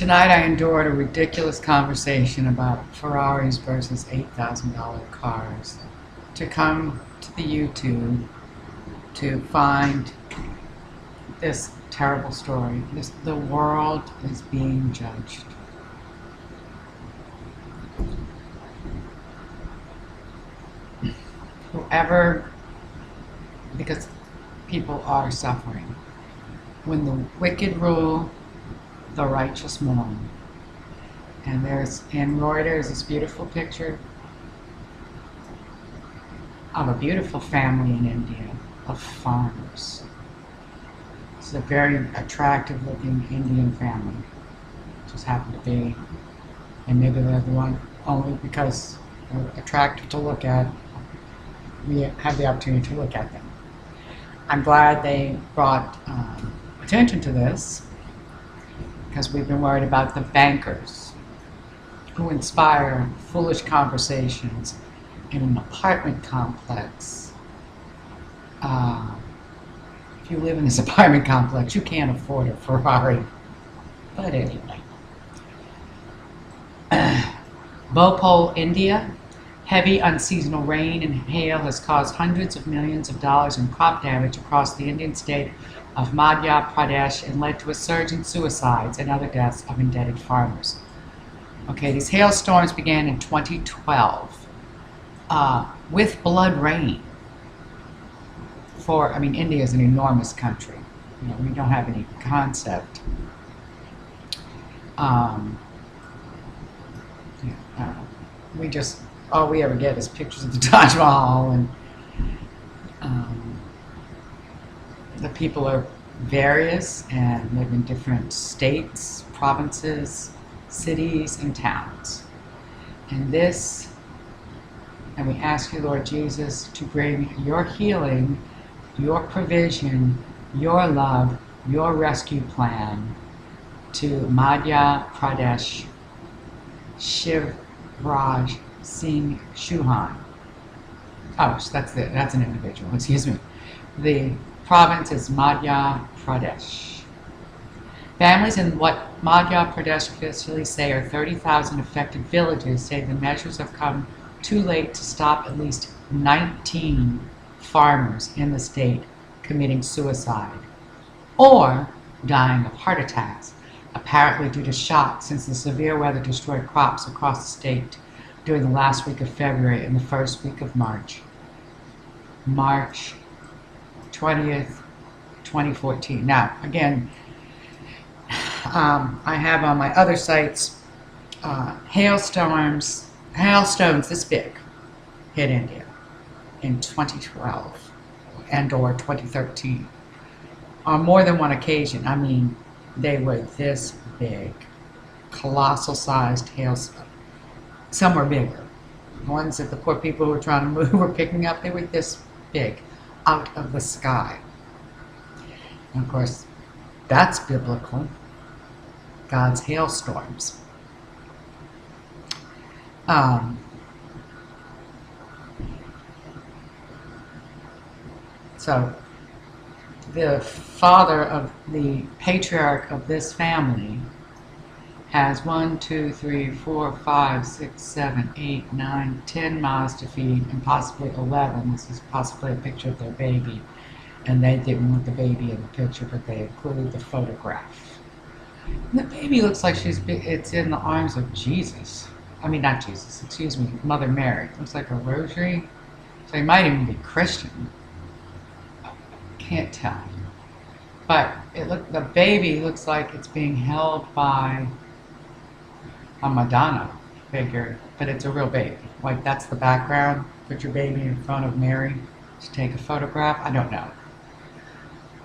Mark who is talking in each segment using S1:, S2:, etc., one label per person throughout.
S1: Tonight I endured a ridiculous conversation about Ferraris versus $8,000 cars to come to the YouTube to find this terrible story. The world is being judged. Because people are suffering. When the wicked rule, the righteous mourn. And there's in Reuters this beautiful picture of a beautiful family in India of farmers. It's a very attractive looking Indian family. Just happened to be, and maybe they're the one only because they're attractive to look at. We have the opportunity to look at them. I'm glad they brought attention to this, because we've been worried about the bankers who inspire foolish conversations in an apartment complex. If you live in this apartment complex, you can't afford a Ferrari. But anyway. Bhopal, India. Heavy unseasonal rain and hail has caused hundreds of millions of dollars in crop damage across the Indian state of Madhya Pradesh and led to a surge in suicides and other deaths of indebted farmers. Okay, these hailstorms began in 2012 with blood rain. India is an enormous country. We don't have any concept. All we ever get is pictures of the Taj Mahal, and the people are various and live in different states, provinces, cities, and towns. And we ask you, Lord Jesus, to bring your healing, your provision, your love, your rescue plan to Madhya Pradesh, Shivraj Singh Chauhan. Oh, that's an individual, excuse me. The province is Madhya Pradesh. Families in what Madhya Pradesh officially say are 30,000 affected villages say the measures have come too late to stop at least 19 farmers in the state committing suicide or dying of heart attacks, apparently due to shock since the severe weather destroyed crops across the state during the last week of February and the first week of March. March 20th, 2014. Now, again, I have on my other sites hailstones this big hit India in 2012 and or 2013. On more than one occasion, they were this big, colossal sized hailstones. Some were bigger. The ones that the poor people who were trying to move were picking up, they were this big, out of the sky. And of course, that's biblical. God's hailstorms. So, the father of the patriarch of this family has 1, 2, 3, 4, 5, 6, 7, 8, 9, 10 mouths to feed, and possibly 11. This is possibly a picture of their baby, and they didn't want the baby in the picture, but they included the photograph. And the baby looks like it's in the arms of Jesus. Not Jesus, excuse me, Mother Mary. It looks like a rosary, so he might even be Christian. Can't tell. But the baby looks like it's being held by a Madonna figure, but it's a real baby. Like, that's the background. Put your baby in front of Mary to take a photograph. I don't know.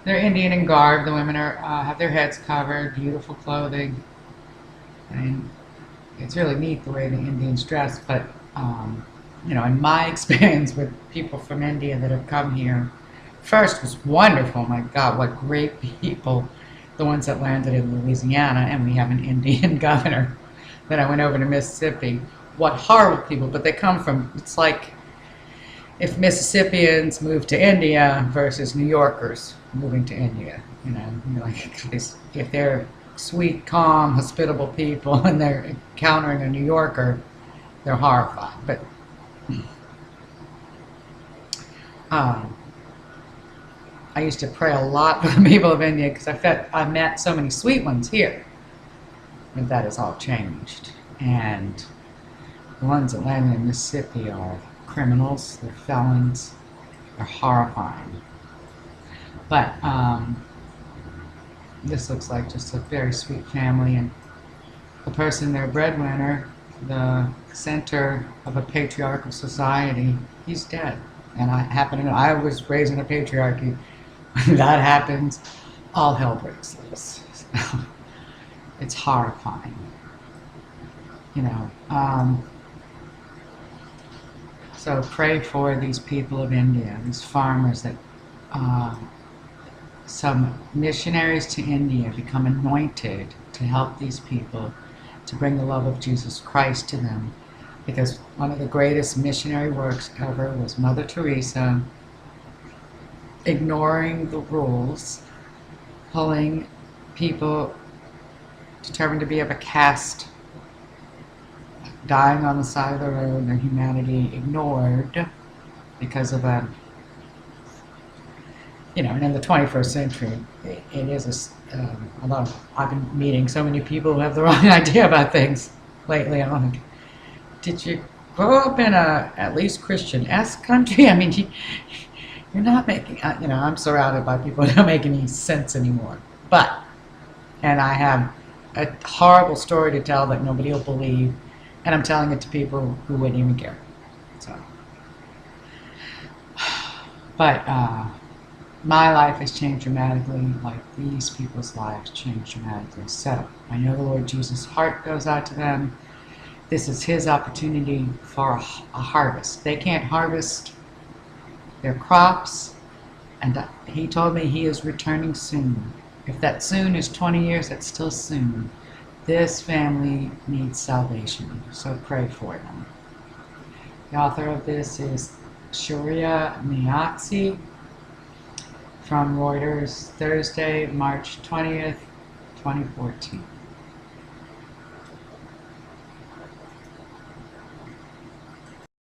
S1: They're Indian in garb. The women have their heads covered, beautiful clothing. It's really neat the way the Indians dress, but in my experience with people from India that have come here, first was wonderful. My God, what great people. The ones that landed in Louisiana, and we have an Indian governor. Then I went over to Mississippi. What horrible people, but they come from, it's like if Mississippians moved to India versus New Yorkers moving to India. If they're sweet, calm, hospitable people, and they're encountering a New Yorker, they're horrified. But I used to pray a lot for the people of India because I met so many sweet ones here. But that has all changed. And the ones that landed in Mississippi are criminals, they're felons, they're horrifying. But this looks like just a very sweet family, and the person, their breadwinner, the center of a patriarchal society, he's dead. And I happen to know, I was raised in a patriarchy. When that happens, all hell breaks loose. It's horrifying. You know, so pray for these people of India, these farmers that some missionaries to India become anointed to help these people, to bring the love of Jesus Christ to them. Because one of the greatest missionary works ever was Mother Teresa ignoring the rules, pulling people determined to be of a caste, dying on the side of the road, their humanity ignored because of a, you know, and in the 21st century, it is a lot of, I've been meeting so many people who have the wrong idea about things lately. I'm like, did you grow up in a at least Christian-esque country? I mean, you're not making, you know, I'm surrounded by people who don't make any sense anymore. But, and I have a horrible story to tell that nobody will believe, and I'm telling it to people who wouldn't even care. So, but my life has changed dramatically, like these people's lives changed dramatically. So I know the Lord Jesus' heart goes out to them. This is His opportunity for a harvest. They can't harvest their crops, and He told me He is returning soon. If that soon is 20 years, that's still soon. This family needs salvation, so pray for them. The author of this is Sharia Niatzi from Reuters, Thursday, March 20th, 2014.